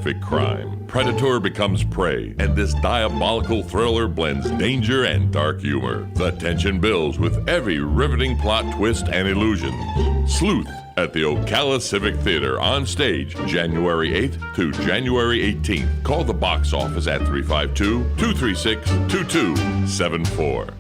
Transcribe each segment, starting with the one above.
horrific crime. Predator becomes prey, and this diabolical thriller blends danger and dark humor. The tension builds with every riveting plot twist and illusion. Sleuth at the Ocala Civic Theater on stage January 8th to January 18th. Call the box office at 352-236-2274.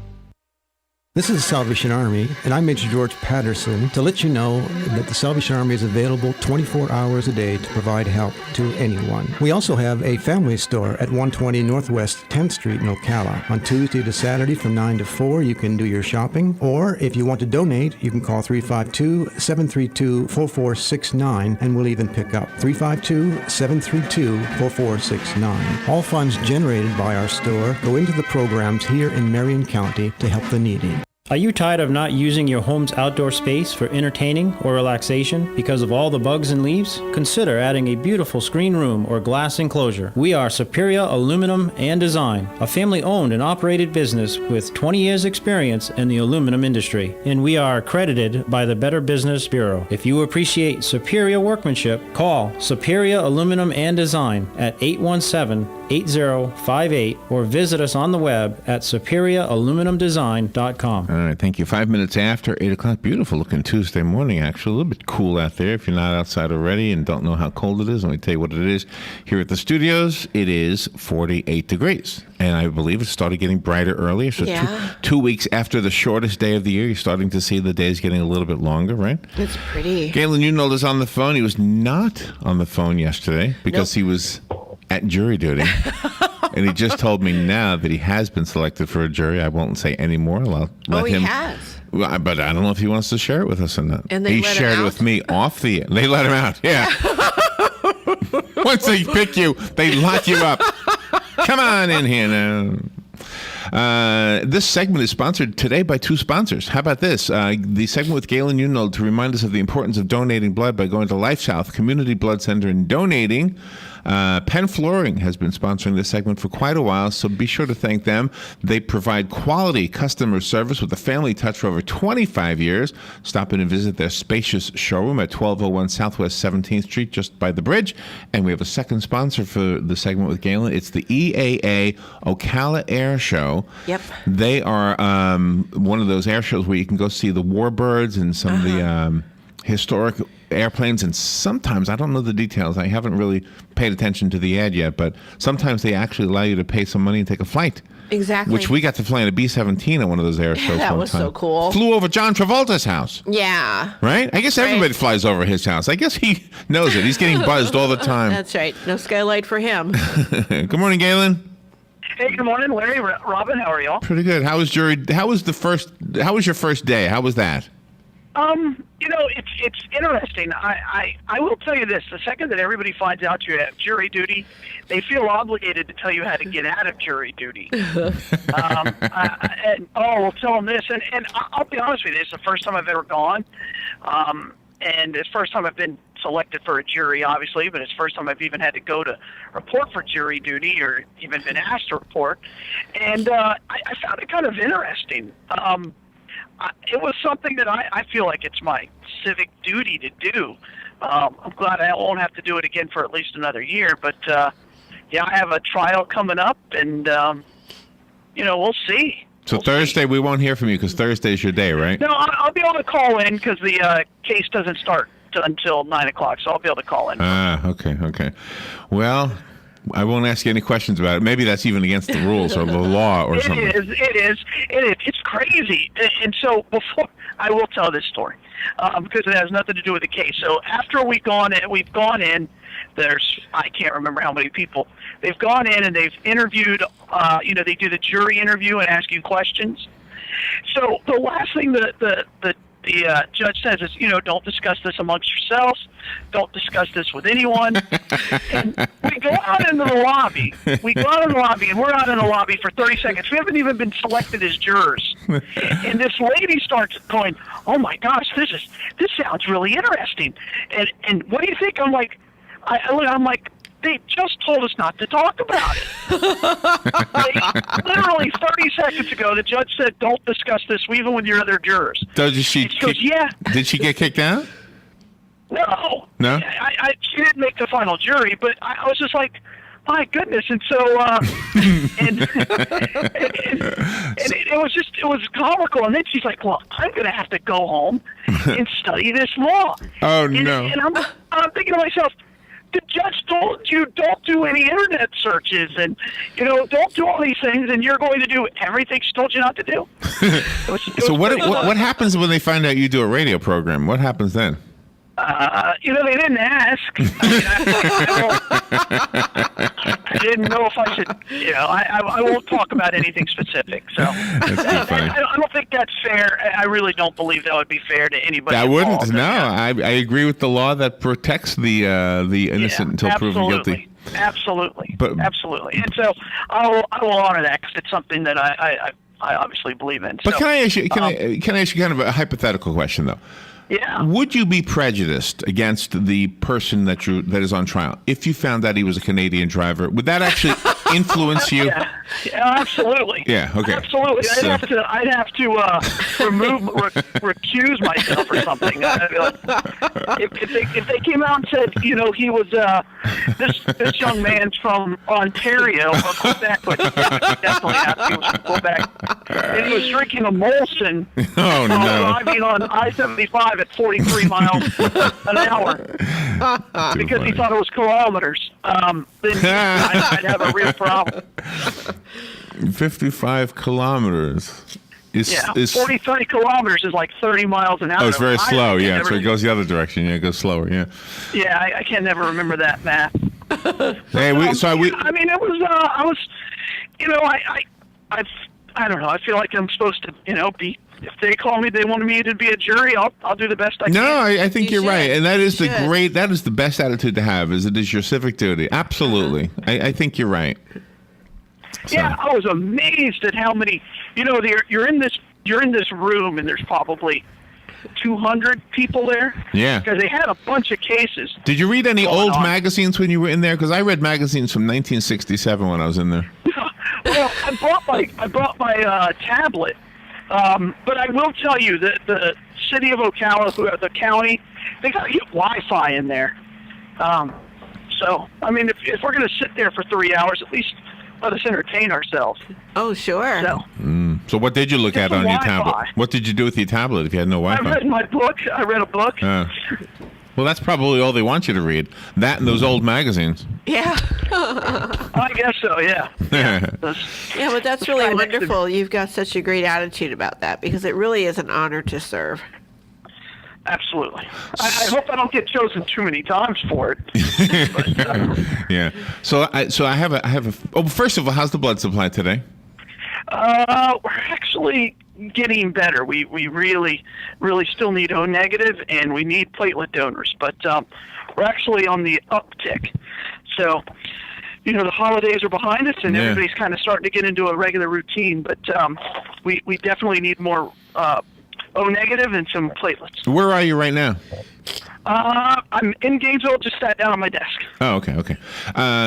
This is the Salvation Army, and I'm Major George Patterson to let you know that the Salvation Army is available 24 hours a day to provide help to anyone. We also have a family store at 120 Northwest 10th Street in Ocala. On Tuesday to Saturday from 9 to 4, you can do your shopping, or if you want to donate, you can call 352-732-4469, and we'll even pick up 352-732-4469. All funds generated by our store go into the programs here in Marion County to help the needy. Are you tired of not using your home's outdoor space for entertaining or relaxation because of all the bugs and leaves? Consider adding a beautiful screen room or glass enclosure. We are Superior Aluminum and Design, a family-owned and operated business with 20 years experience in the aluminum industry, and we are accredited by the Better Business Bureau. If you appreciate superior workmanship, call Superior Aluminum and Design at 817-8058 or visit us on the web at superiораluminumdesign.com. All right, thank you. 5 minutes after 8 o'clock. Beautiful looking Tuesday morning, actually. A little bit cool out there if you're not outside already and don't know how cold it is. Let me tell you what it is. Here at the studios, it is 48 degrees. And I believe it started getting brighter earlier. So Yeah. two weeks after the shortest day of the year, you're starting to see the days getting a little bit longer, right? It's pretty. Galen Unold is on the phone. He was not on the phone yesterday because he was at jury duty. And he just told me now that he has been selected for a jury. I won't say any more. I'll let him. He has. Well, but I don't know if he wants to share it with us or not. And they he let him shared it out? with me off the. They let him out. Yeah. Once they pick you, they lock you up. Come on in here now. This segment is sponsored today by two sponsors. How about this? The segment with Galen Unold to remind us of the importance of donating blood by going to LifeSouth Community Blood Center and donating. Penn Flooring has been sponsoring this segment for quite a while, so be sure to thank them. They provide quality customer service with a family touch for over 25 years. Stop in and visit their spacious showroom at 1201 Southwest 17th Street, just by the bridge. And we have a second sponsor for the segment with Galen. It's the EAA Ocala Air Show. Yep. They are one of those air shows where you can go see the warbirds and some of the historic airplanes, and sometimes, I don't know the details, I haven't really paid attention to the ad yet, but sometimes they actually allow you to pay some money and take a flight. Exactly. Which we got to fly in a B-17 at one of those air shows That one was time. so cool. Flew over John Travolta's house. Yeah. Right? I guess everybody flies over his house. I guess he knows it. He's getting buzzed all the time. That's right. No skylight for him. Good morning, Galen. Hey, good morning, Larry. Robin, how are y'all? Pretty good. How was your first day? How was that? It's interesting. I will tell you this: the second that everybody finds out you have jury duty, they feel obligated to tell you how to get out of jury duty. We'll tell them this, and I'll be honest with you, it's the first time I've ever gone, and it's the first time I've been selected for a jury, obviously, but it's the first time I've even had to go to report for jury duty or even been asked to report, and I found it kind of interesting. It was something that I feel like it's my civic duty to do. I'm glad I won't have to do it again for at least another year. But, I have a trial coming up, and, we'll see. So Thursday, we won't hear from you because Thursday's your day, right? No, I'll be able to call in because the case doesn't start until 9 o'clock, so I'll be able to call in. Okay. Well, I won't ask you any questions about it. Maybe that's even against the rules or the law or something. It is. It's crazy. And so before, I will tell this story because it has nothing to do with the case. So after we've gone in, there's, I can't remember how many people. They've gone in and they've interviewed, they do the jury interview and ask you questions. So the last thing the judge says is, don't discuss this amongst yourselves. Don't discuss this with anyone. And we go out into the lobby. And we're out in the lobby for 30 seconds. We haven't even been selected as jurors. And this lady starts going, "Oh my gosh, this sounds really interesting." And what do you think? I'm like, they just told us not to talk about it. Literally 30 seconds ago, the judge said, "Don't discuss this even with your other jurors." Did she goes, "Yeah." Did she get kicked out? No. No? She didn't make the final jury, but I was just like, my goodness. And so, and it was comical. And then she's like, well, I'm going to have to go home and study this law. Oh, and, no. And I'm thinking to myself, the judge told you don't do any internet searches and, don't do all these things, and you're going to do everything she told you not to do. So what happens when they find out you do a radio program? What happens then? They didn't ask. I didn't know if I should, I won't talk about anything specific. So That's funny. I don't think that's fair. I really don't believe that would be fair to anybody. I wouldn't. involved. No, I agree with the law that protects the innocent until proven guilty. Absolutely. But- Absolutely. And so I will honor that because it's something that I obviously believe in. But So, can I ask you? Can I ask you kind of a hypothetical question though? Yeah. Would you be prejudiced against the person that is on trial if you found out he was a Canadian driver? Would that actually influence you? Yeah, absolutely. Yeah, okay. Absolutely. So- I'd have to recuse myself or something. I'd be like, if they came out and said, he was this young man's from Ontario or Quebec, but definitely have to. He was from Quebec, and he was drinking a Molson Oh no! driving on I-75 at 43 miles an hour because he thought it was kilometers. Then I'd have a real problem. 55 kilometers. Yeah, 43 kilometers is like 30 miles an hour. Oh, it's very slow. Yeah, never, so it goes the other direction. Yeah, it goes slower. Yeah. Yeah, I can never remember that math. Hey, I mean, it was. I don't know. I feel like I'm supposed to, be. If they call me, they wanted me to be a jury. I'll do the best I can. No, I think You you're right, should. and that is You the should. that is the best attitude to have. Is it is your civic duty? Absolutely, I think you're right. So. Yeah, I was amazed at how many. You're in this room, and there's probably 200 people there. Yeah. Because they had a bunch of cases. Did you read any going old on. magazines when you were in there? Because I read magazines from 1967 when I was in there. Well, I brought my tablet, but I will tell you that the city of Ocala, the county, they got to get Wi-Fi in there. So I mean, if we're going to sit there for 3 hours, at least let us entertain ourselves. Oh, sure. So So what did you look Just at the on your Wi-Fi. tablet? What did you do with your tablet if you had no I Wi-Fi? read my book. I read a book. Well, that's probably all they want you to read. That and those old magazines. Yeah. I guess so. Yeah. Yeah, but that's really guy next to me- wonderful. You've got such a great attitude about that because it really is an honor to serve. Absolutely. I hope I don't get chosen too many times for it. But, Yeah. So I have a. Oh, first of all, how's the blood supply today? we're actually getting better. We really still need O negative, and we need platelet donors, but we're actually on the uptick. So, the holidays are behind us, and Yeah. everybody's kind of starting to get into a regular routine. But we definitely need more O negative and some platelets. Where are you right now? I'm in Gainesville. Just sat down on my desk. Oh, okay.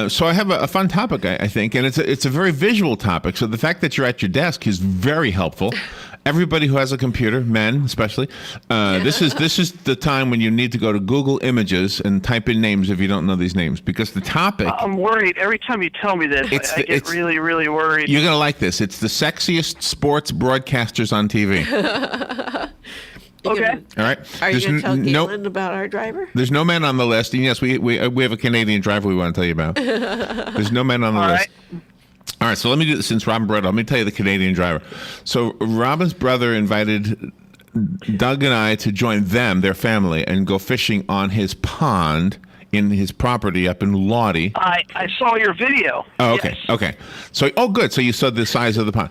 So I have a fun topic, I think, and it's a very visual topic. So the fact that you're at your desk is very helpful. Everybody who has a computer, men especially, this is the time when you need to go to Google Images and type in names if you don't know these names, because the topic. I'm worried every time you tell me this. I get really, really worried. You're gonna like this. It's the sexiest sports broadcasters on TV. Okay. All right. Are you There's going to tell n- Galen about our driver? There's no men on the list. And yes, we have a Canadian driver we want to tell you about. There's no men on the All list. right. All right, so let me do this since Robin brought it up. Let me tell you the Canadian driver. So Robin's brother invited Doug and I to join them, their family, and go fishing on his pond in his property up in Lottie. I saw your video. Oh, okay, Yes. okay. So, good. So you saw the size of the pond.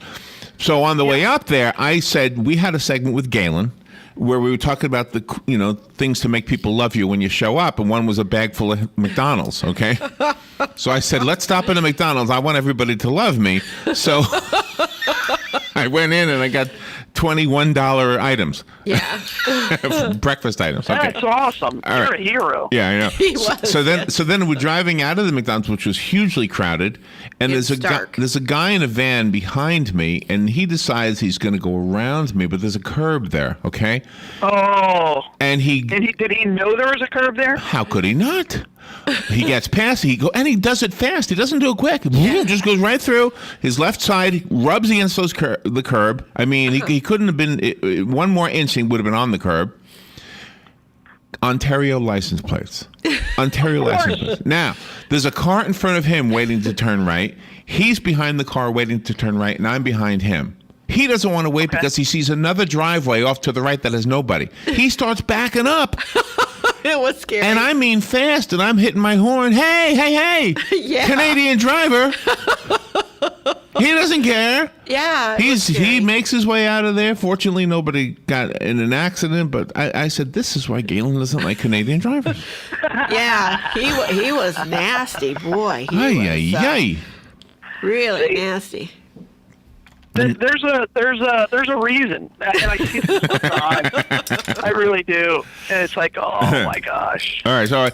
So on the way up there, I said we had a segment with Galen where we were talking about the things to make people love you when you show up, and one was a bag full of McDonald's. Okay, so I said let's stop at a McDonald's. I want everybody to love me. So I went in and I got $21 items. Yeah. Breakfast items. Okay. That's awesome. All You're right. a hero. Yeah, I know. He was, So then we're driving out of the McDonald's, which was hugely crowded, and It's there's dark. there's a guy in a van behind me, and he decides he's going to go around me, but there's a curb there, okay? Oh. And Did he know there was a curb there? how could he not? He gets past, and he does it fast. He doesn't do it quick. Just goes right through. His left side rubs against the curb. I mean, he couldn't have been, one more inch, he would have been on the curb. Ontario license plates. Ontario license plates. Now, there's a car in front of him waiting to turn right. He's behind the car waiting to turn right, and I'm behind him. He doesn't want to wait because he sees another driveway off to the right that has nobody. He starts backing up. It was scary. And I mean fast, and I'm hitting my horn. Hey, Yeah. Canadian driver. He doesn't care. Yeah. it was He scary. makes his way out of there. Fortunately, nobody got in an accident, but I said, this is why Galen doesn't like Canadian drivers. Yeah. He was nasty, boy. He was, Ay. really nasty. There's a reason, and I see this all the time. I really do, and it's like, oh my gosh. All right, so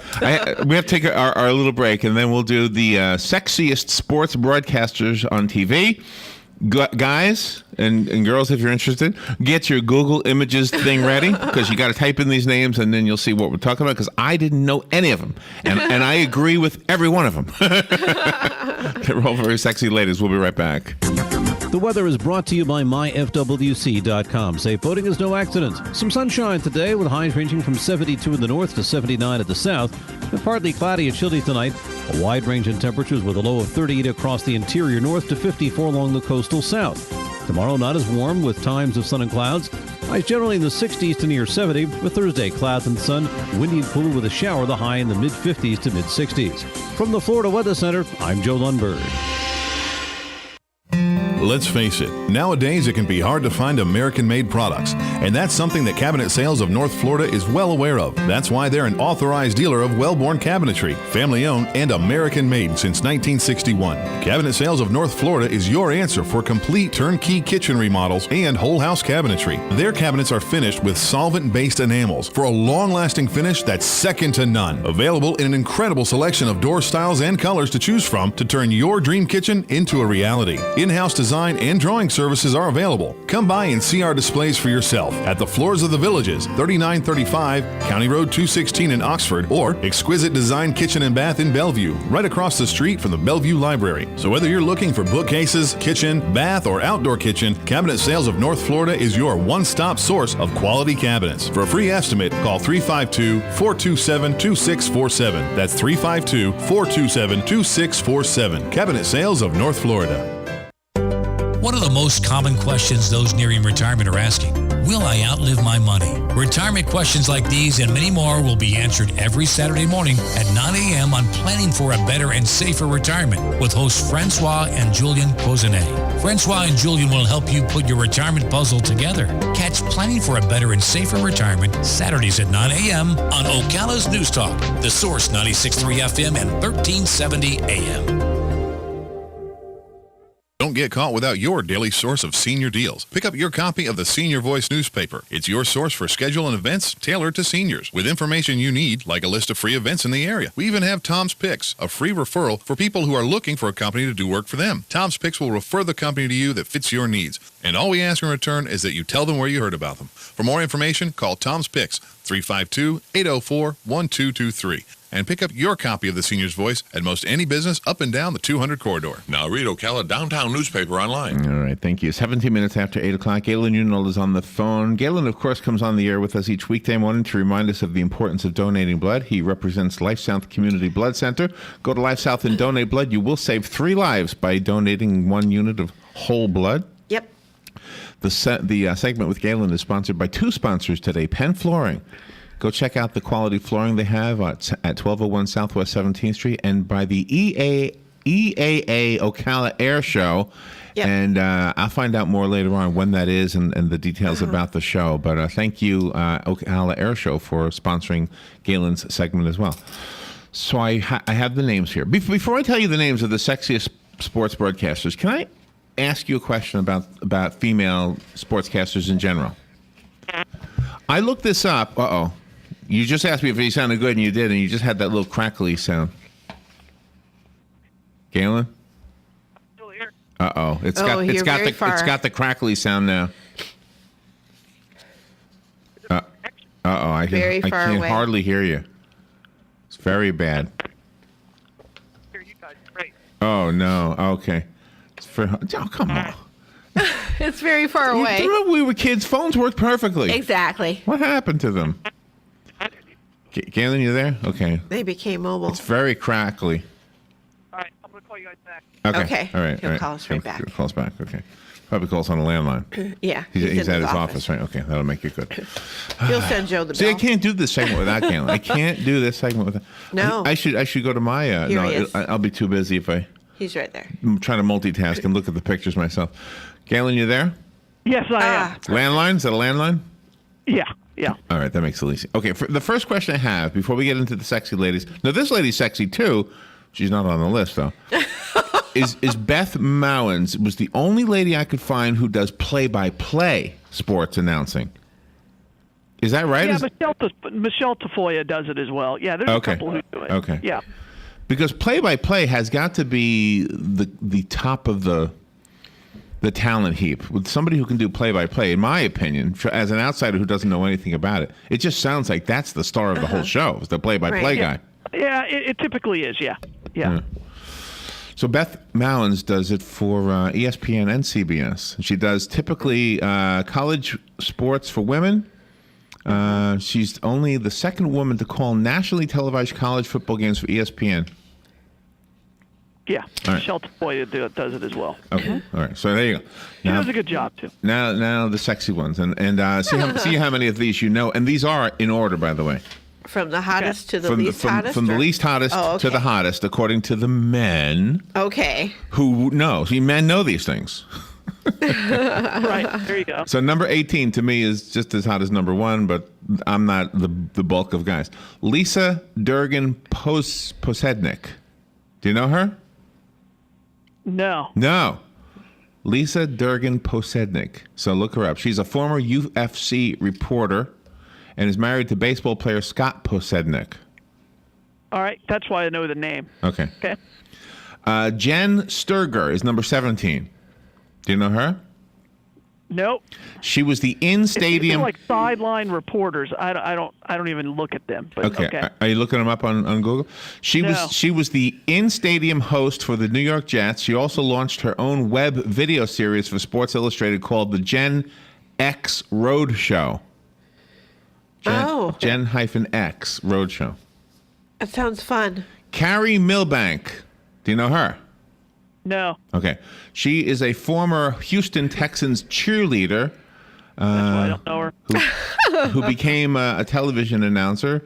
we have to take our little break, and then we'll do the sexiest sports broadcasters on TV. Guys and girls, if you're interested, get your Google Images thing ready, because you got to type in these names, and then you'll see what we're talking about, because I didn't know any of them, and I agree with every one of them. They're all very sexy ladies. We'll be right back. The weather is brought to you by myfwc.com. Safe boating is no accident. Some sunshine today with highs ranging from 72 in the north to 79 at the south. And partly cloudy and chilly tonight. A wide range in temperatures with a low of 38 across the interior north to 54 along the coastal south. Tomorrow not as warm with times of sun and clouds. Highs generally in the 60s to near 70. For Thursday, clouds and sun, windy and cool with a shower, the high in the mid-50s to mid-60s. From the Florida Weather Center, I'm Joe Lundberg. Let's face it, nowadays it can be hard to find American-made products, and that's something that Cabinet Sales of North Florida is well aware of. That's why they're an authorized dealer of Wellborn Cabinetry, family-owned and American-made since 1961. Cabinet Sales of North Florida is your answer for complete turnkey kitchen remodels and whole house cabinetry. Their cabinets are finished with solvent-based enamels for a long-lasting finish that's second to none. Available in an incredible selection of door styles and colors to choose from to turn your dream kitchen into a reality. In-house design and drawing services are available. Come by and see our displays for yourself at the Floors of the Villages, 3935 County Road 216 in Oxford, or Exquisite Design Kitchen and Bath in Bellevue, right across the street from the Bellevue Library. So whether you're looking for bookcases, kitchen, bath, or outdoor kitchen, Cabinet Sales of North Florida is your one-stop source of quality cabinets. For a free estimate, call 352-427-2647. That's 352-427-2647. Cabinet Sales of North Florida. One of the most common questions those nearing retirement are asking: will I outlive my money? Retirement questions like these and many more will be answered every Saturday morning at 9 a.m. on Planning for a Better and Safer Retirement with hosts Francois and Julian Pozenet. Francois and Julian will help you put your retirement puzzle together. Catch Planning for a Better and Safer Retirement Saturdays at 9 a.m. on Ocala's News Talk, The Source 96.3 FM and 1370 AM. Don't get caught without your daily source of senior deals. Pick up your copy of the Senior Voice newspaper. It's your source for schedule and events tailored to seniors, with information you need, like a list of free events in the area. We even have Tom's Picks, a free referral for people who are looking for a company to do work for them. Tom's Picks will refer the company to you that fits your needs. And all we ask in return is that you tell them where you heard about them. For more information, call Tom's Picks, 352-804-1223. And pick up your copy of the Senior's Voice at most any business up and down the 200 corridor. Now read Ocala Downtown newspaper online. All right, thank you. 17 minutes after 8 o'clock, Galen Unold is on the phone. Galen, of course, comes on the air with us each weekday morning to remind us of the importance of donating blood. He represents LifeSouth Community Blood Center. Go to LifeSouth and donate blood. You will save 3 lives by donating 1 unit of whole blood. Yep. The segment with Galen is sponsored by 2 sponsors today, Penn Flooring. Go check out the quality flooring they have at 1201 Southwest 17th Street, and by the EAA Ocala Air Show. Yep. And I'll find out more later on when that is and the details about the show. But thank you, Ocala Air Show, for sponsoring Galen's segment as well. So I have the names here. Before I tell you the names of the sexiest sports broadcasters, can ask you a question about female sportscasters in general. I looked this up. Uh-oh. You just asked me if he sounded good, and you did, and you just had that little crackly sound. Galen? Still here. Uh-oh. It's you're very far. It's got the crackly sound now. Uh-oh. I can away. hardly hear you. It's very bad. Here, you guys, great. Oh, no. Okay. Come on. It's very far away. When we were kids, phones worked perfectly. Exactly. What happened to them? Galen, you there? Okay. They became mobile. It's very crackly. All right, I'm going to call you guys back. Okay. All right. He'll call us right back. Call us back. Okay. Probably call us on a landline. Yeah. He's at his office, right? Okay. That'll make it good. He'll send Joe the bill. See, I can't do this segment without Galen. I can't do this segment without. No. I should go to my. Here he is. I'll be too busy if I. He's right there. I'm trying to multitask and look at the pictures myself. Galen, you there? Yes, I am. Landline? Is that a landline? Yeah. All right, that makes it easy. Okay, for the first question I have before we get into the sexy ladies. Now, this lady's sexy too. She's not on the list though. is Beth Mowins was the only lady I could find who does play-by-play sports announcing. Is that right? Yeah, Michelle Tafoya does it as well. Yeah, there's a couple who do it. Okay. Yeah. Because play-by-play has got to be the top of the talent heap. With somebody who can do play-by-play, in my opinion, as an outsider who doesn't know anything about it, it just sounds like that's the star of the whole show, is the play-by-play guy. Yeah, it typically is, yeah. So Beth Mowins does it for ESPN and CBS. She does typically college sports for women. She's only the second woman to call nationally televised college football games for ESPN. Yeah, right. Michelle Tafoya does it as well. Okay, all right. So there you go. She does a good job too. Now the sexy ones, and see how many of these you know, and these are in order, by the way. From the hottest to the least hottest? From the least hottest to the hottest, according to the men. Okay. Who know? See, men know these things. Right, there you go. So number 18 to me is just as hot as number 1, but I'm not the bulk of guys. Lisa Durgan Posednik. Do you know her? No. Lisa Durgan Posednik. So look her up. She's a former UFC reporter and is married to baseball player Scott Posednik. All right, that's why I know the name. Okay. Jen Sturger is number 17. Do you know her? Nope. She was the in-stadium. It's like sideline reporters. I don't even look at them. But okay. Are you looking them up on Google? She was the in-stadium host for the New York Jets. She also launched her own web video series for Sports Illustrated called the Gen X Roadshow. Gen-X Roadshow. That sounds fun. Carrie Milbank. Do you know her? No. Okay. She is a former Houston Texans cheerleader. That's why I don't know her. Who became a television announcer,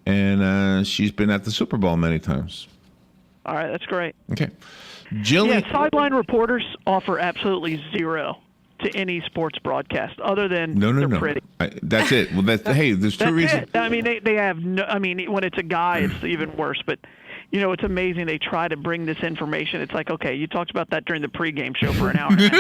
and she's been at the Super Bowl many times. All right, that's great. Okay. Sideline reporters offer absolutely zero to any sports broadcast other than they're pretty. That's it. Well, there's two reasons. I mean, they have no. I mean, when it's a guy, it's even worse. But it's amazing they try to bring this information. It's like, okay, you talked about that during the pregame show for an hour and a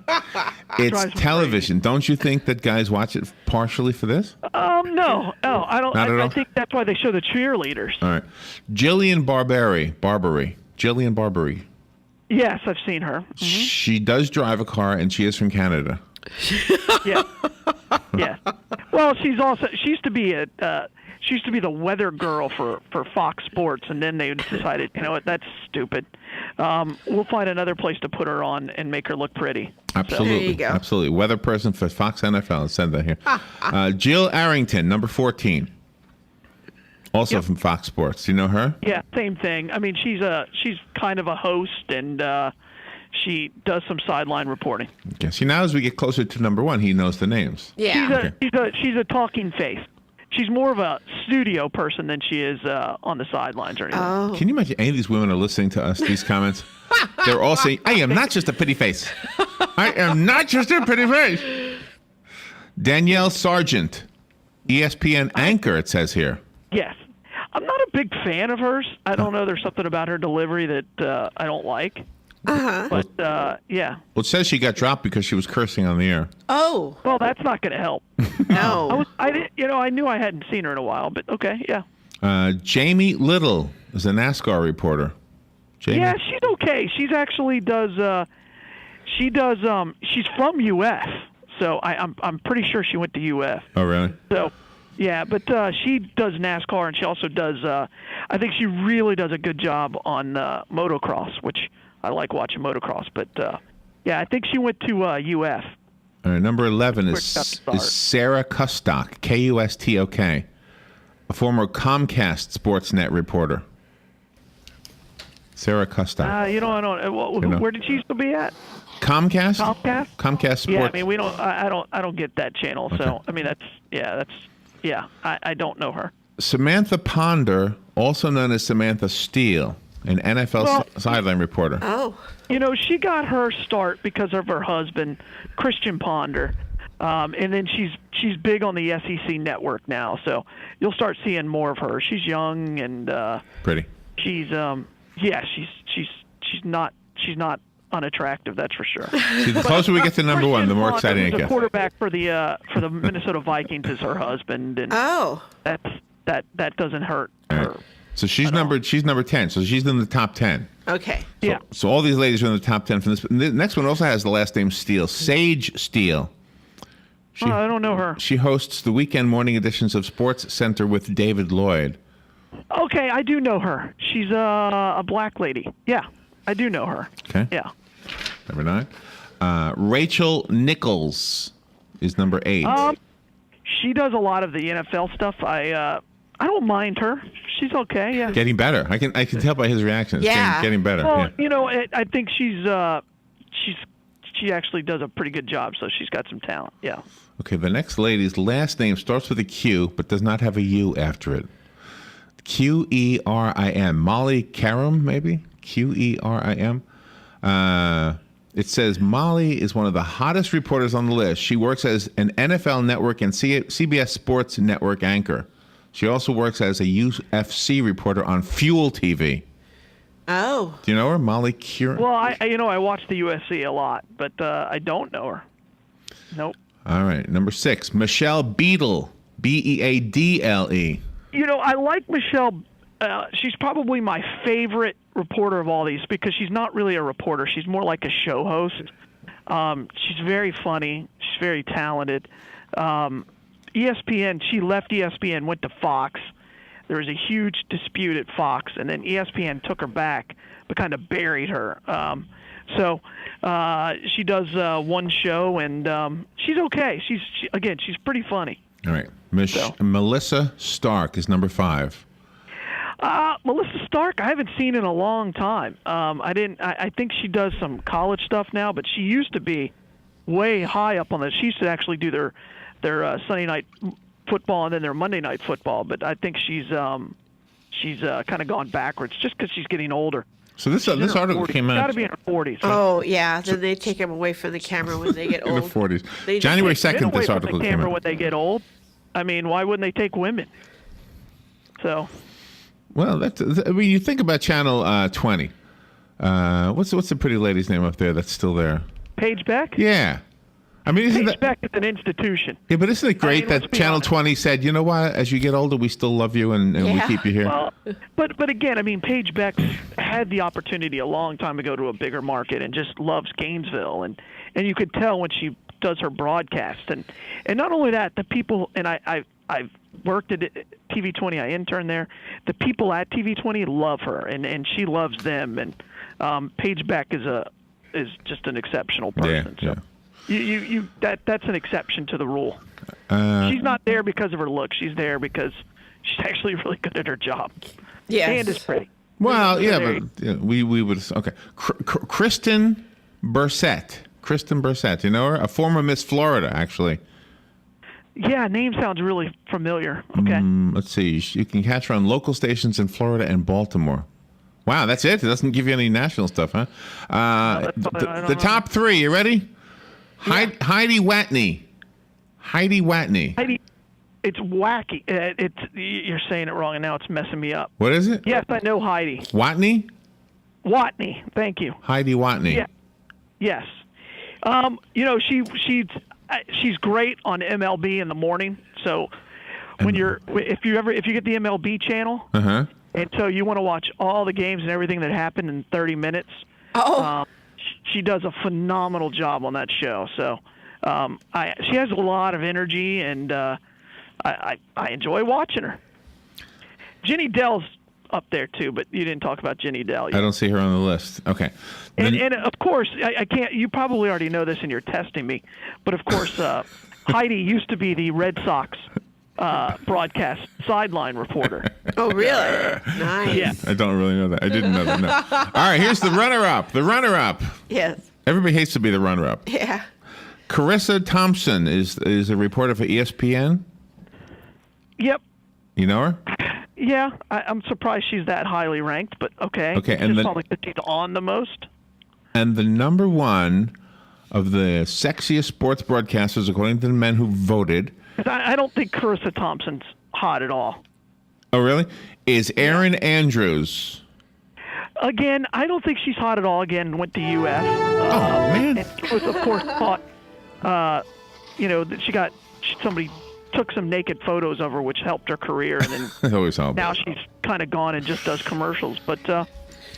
half. It's television. Don't you think that guys watch it partially for this? No, I don't. I think that's why they show the cheerleaders. All right, Jillian Barbary. Yes, I've seen her. Mm-hmm. She does drive a car, and she is from Canada. Yeah. Well, she used to be the weather girl for Fox Sports, and then they decided, you know what, that's stupid. We'll find another place to put her on and make her look pretty. Absolutely. There you go. Absolutely. Weather person for Fox NFL. Let's send that here. Jill Arrington, number 14. Also from Fox Sports. Do you know her? Yeah, same thing. I mean, she's kind of a host, and she does some sideline reporting. Okay. See, now as we get closer to number 1, he knows the names. Yeah. She's a talking face. She's more of a studio person than she is on the sidelines or anything. Oh. Can you imagine any of these women are listening to us, these comments? They're all saying, I am not just a pretty face. I am not just a pretty face. Danielle Sargent, ESPN anchor, it says here. Yes. I'm not a big fan of hers. I don't know. There's something about her delivery that I don't like. But yeah. Well, it says she got dropped because she was cursing on the air. Oh, Well, that's not going to help. no. I didn't. I knew I hadn't seen her in a while, but okay, yeah. Jamie Little is a NASCAR reporter. Jamie? Yeah, she's okay. She's actually does. She's from UF, so I'm pretty sure she went to UF. Oh, really? So, yeah, but she does NASCAR, and she also does. I think she really does a good job on motocross, which I like watching motocross. But yeah, I think she went to UF. All right, number 11 Where is she got the start. Sarah Kustok, Kustok, a former Comcast Sportsnet reporter. Sarah Kustok. I don't. Where did she used to be at? Comcast? Comcast? Comcast Sports. Yeah, I mean we don't. I don't get that channel. So I mean I don't know her. Samantha Ponder, also known as Samantha Steele, an NFL sideline reporter. Oh. She got her start because of her husband, Christian Ponder, and then she's big on the SEC network now. So you'll start seeing more of her. She's young and Pretty. she's not unattractive. That's for sure. See, the closer we get to number one, the more Christian exciting it Ponder, gets. the quarterback for the Minnesota Vikings, is her husband, and Oh. that doesn't hurt her. So she's number 10. So she's in the top 10. Okay. Yeah. So all these ladies are in the top 10 from this. The next one also has the last name Steele, Sage Steele. I don't know her. She hosts the weekend morning editions of Sports Center with David Lloyd. Okay, I do know her. She's a black lady. Yeah, I do know her. Okay. Yeah. Number 9. Rachel Nichols is number 8. She does a lot of the NFL stuff. I don't mind her. She's okay. Yeah. Getting better. I can tell by his reactions. Yeah. Getting better. Well, yeah. I think she actually does a pretty good job. So she's got some talent. Yeah. Okay, the next lady's last name starts with a Q but does not have a U after it. Querim. Molly Karam, maybe? Querim. It says Molly is one of the hottest reporters on the list. She works as an NFL Network and CBS Sports Network anchor. She also works as a UFC reporter on Fuel TV. Oh. Do you know her, Molly Karam? Well, I watch the UFC a lot, but I don't know her. Nope. All right, number 6, Michelle Beadle, Beadle. I like Michelle. She's probably my favorite reporter of all these because she's not really a reporter. She's more like a show host. She's very funny. She's very talented. ESPN, she left ESPN, went to Fox. There was a huge dispute at Fox, and then ESPN took her back but kind of buried her. So she does one show, and she's okay. She's pretty funny. All right. Melissa Stark is number 5. Melissa Stark, I haven't seen in a long time. I think she does some college stuff now, but she used to be way high up on the. She used to actually do their Sunday night football and then their Monday night football. But I think she's kind of gone backwards just because she's getting older. So this article 40s. came out. Got to be in her 40s. Oh, yeah. Then they take them away from the camera when they get in old. the 40s. They just January Get 2nd, away this from article the came camera out. when they get old. I mean, why wouldn't they take women? So. Well, you think about Channel 20. What's the pretty lady's name up there that's still there? Paige Beck? Yeah. I mean, Paige Beck is an institution. Yeah, but isn't it great let's that be Channel honest. 20 said, you know what, as you get older, we still love you and we Yeah. keep you here? Well, but again, I mean, Paige Beck had the opportunity a long time ago to a bigger market and just loves Gainesville, and you could tell when she does her broadcast, and not only that, the people, and I've worked at TV20, I interned there. The people at TV20 love her, and she loves them, and Paige Beck is just an exceptional person. Yeah. So. That's an exception to the rule. She's not there because of her look. She's there because she's actually really good at her job. Yes. And is pretty. Well, yeah, There but we would. Okay. Kristen Bursett. You know her? A former Miss Florida, actually. Yeah, name sounds really familiar. Okay. Let's see. You can catch her on local stations in Florida and Baltimore. Wow, that's it? It doesn't give you any national stuff, huh? I don't The know. top 3, you ready? Yeah. Heidi Watney. Heidi, it's wacky. You're saying it wrong, and now it's messing me up. What is it? Yes, I know Heidi. Watney? Watney. Thank you. Heidi Watney. Yeah. Yes. She's great on MLB in the morning. So when if you get the MLB channel, and so you want to watch all the games and everything that happened in 30 minutes. She does a phenomenal job on that show. So she has a lot of energy, and I enjoy watching her. Jenny Dell's up there too, but you didn't talk about Jenny Dell yet. I don't see her on the list. Okay. And of course, I can't. You probably already know this, and you're testing me. But of course, Heidi used to be the Red Sox broadcast sideline reporter. Oh, really? Nice. Yeah. I don't really know that. I didn't know that. No. All right, here's the runner-up. The runner-up. Yes. Everybody hates to be the runner-up. Yeah. Carissa Thompson is a reporter for ESPN. Yep. You know her? Yeah, I'm surprised she's that highly ranked, but okay. Okay, and probably because she's on the most. And the number one of the sexiest sports broadcasters, according to the men who voted. I don't think Carissa Thompson's hot at all. Oh, really? Is Erin Andrews. Again, I don't think she's hot at all. Again, went to U.S. Man. And she was, of course, thought, that somebody took some naked photos of her, which helped her career, and then always helps. Now she's kind of gone and just does commercials. But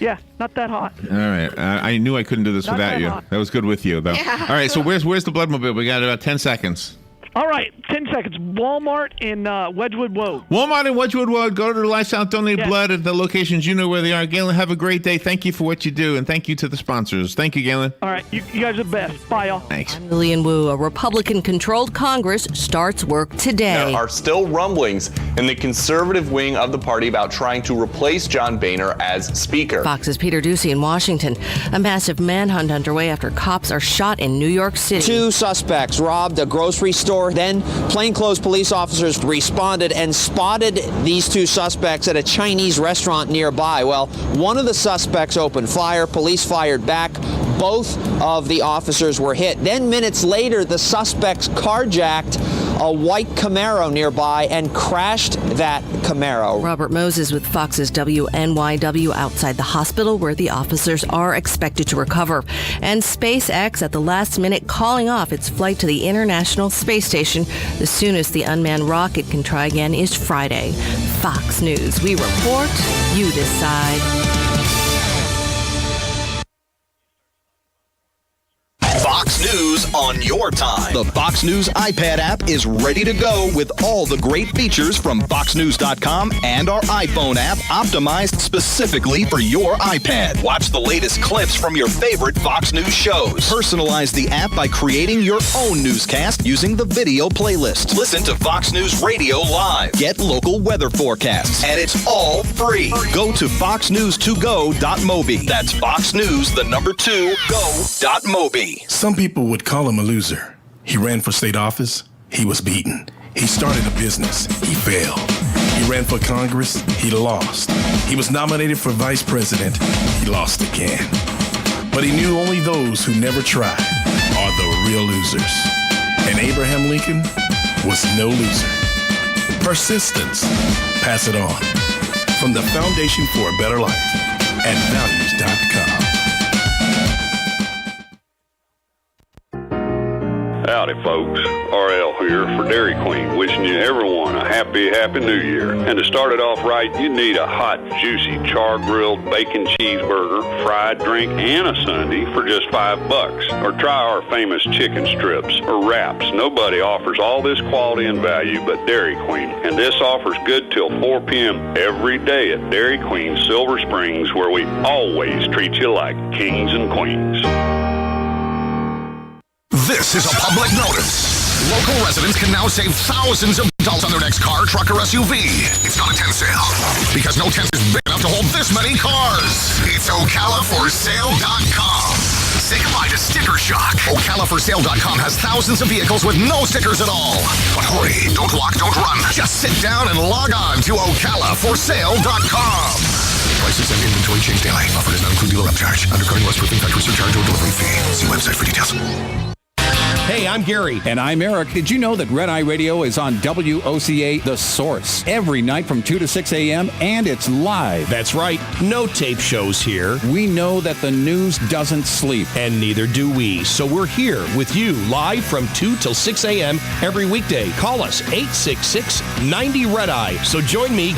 yeah, not that hot. All right, I knew I couldn't do this Not without that you. hot. That was good with you, though. Yeah. All right, so where's the Bloodmobile? We got about 10 seconds. All right, 10 seconds. Walmart in Wedgwood Road. Walmart in Wedgwood Road. Go to the LifeSouth, donate blood at the locations you know where they are. Galen, have a great day. Thank you for what you do, and thank you to the sponsors. Thank you, Galen. All right, you guys are the best. Bye, y'all. Thanks. I'm Lillian Wu. A Republican-controlled Congress starts work today. There are still rumblings in the conservative wing of the party about trying to replace John Boehner as Speaker. Fox's Peter Doocy in Washington. A massive manhunt underway after cops are shot in New York City. 2 suspects robbed a grocery store. Then plainclothes police officers responded and spotted these 2 suspects at a Chinese restaurant nearby. Well, one of the suspects opened fire. Police fired back. Both of the officers were hit. Then minutes later, the suspects carjacked a white Camaro nearby and crashed that Camaro. Robert Moses with Fox's WNYW outside the hospital where the officers are expected to recover. And SpaceX at the last minute calling off its flight to the International Space Station. The soonest the unmanned rocket can try again is Friday. Fox News. We report, you decide. Fox News on your time. The Fox News iPad app is ready to go with all the great features from FoxNews.com and our iPhone app optimized specifically for your iPad. Watch the latest clips from your favorite Fox News shows. Personalize the app by creating your own newscast using the video playlist. Listen to Fox News Radio live. Get local weather forecasts. And it's all free. Go to foxnews2go.mobi. That's Fox News, the number 2, go.mobi. Some people would call him a loser. He ran for state office. He was beaten. He started a business. He failed. He ran for Congress. He lost. He was nominated for vice president. He lost again. But he knew only those who never try are the real losers. And Abraham Lincoln was no loser. Persistence. Pass it on. From the Foundation for a Better Life at values.com. Howdy, folks. RL here for Dairy Queen, wishing you everyone a happy New Year. And to start it off right, you need a hot, juicy, char-grilled bacon cheeseburger, fried drink, and a sundae for just $5. Or try our famous chicken strips or wraps. Nobody offers all this quality and value but Dairy Queen. And this offer's good till 4 p.m. every day at Dairy Queen, Silver Springs, where we always treat you like kings and queens. This is a public notice. Local residents can now save thousands of dollars on their next car, truck, or SUV. It's not a tent sale, because no tent is big enough to hold this many cars. It's OcalaForSale.com. Say goodbye to sticker shock. OcalaForSale.com has thousands of vehicles with no stickers at all. But hurry, don't walk, don't run. Just sit down and log on to OcalaForSale.com. Prices and inventory change daily. Offer does not include dealer upcharge. Undercutting, less roofing, factory surcharge, or delivery fee. See website for details. Hey, I'm Gary. And I'm Eric. Did you know that Red Eye Radio is on WOCA The Source every night from 2 to 6 a.m. and it's live? That's right. No tape shows here. We know that the news doesn't sleep. And neither do we. So we're here with you live from 2 till 6 a.m. every weekday. Call us 866-90-RED-EYE. So join me,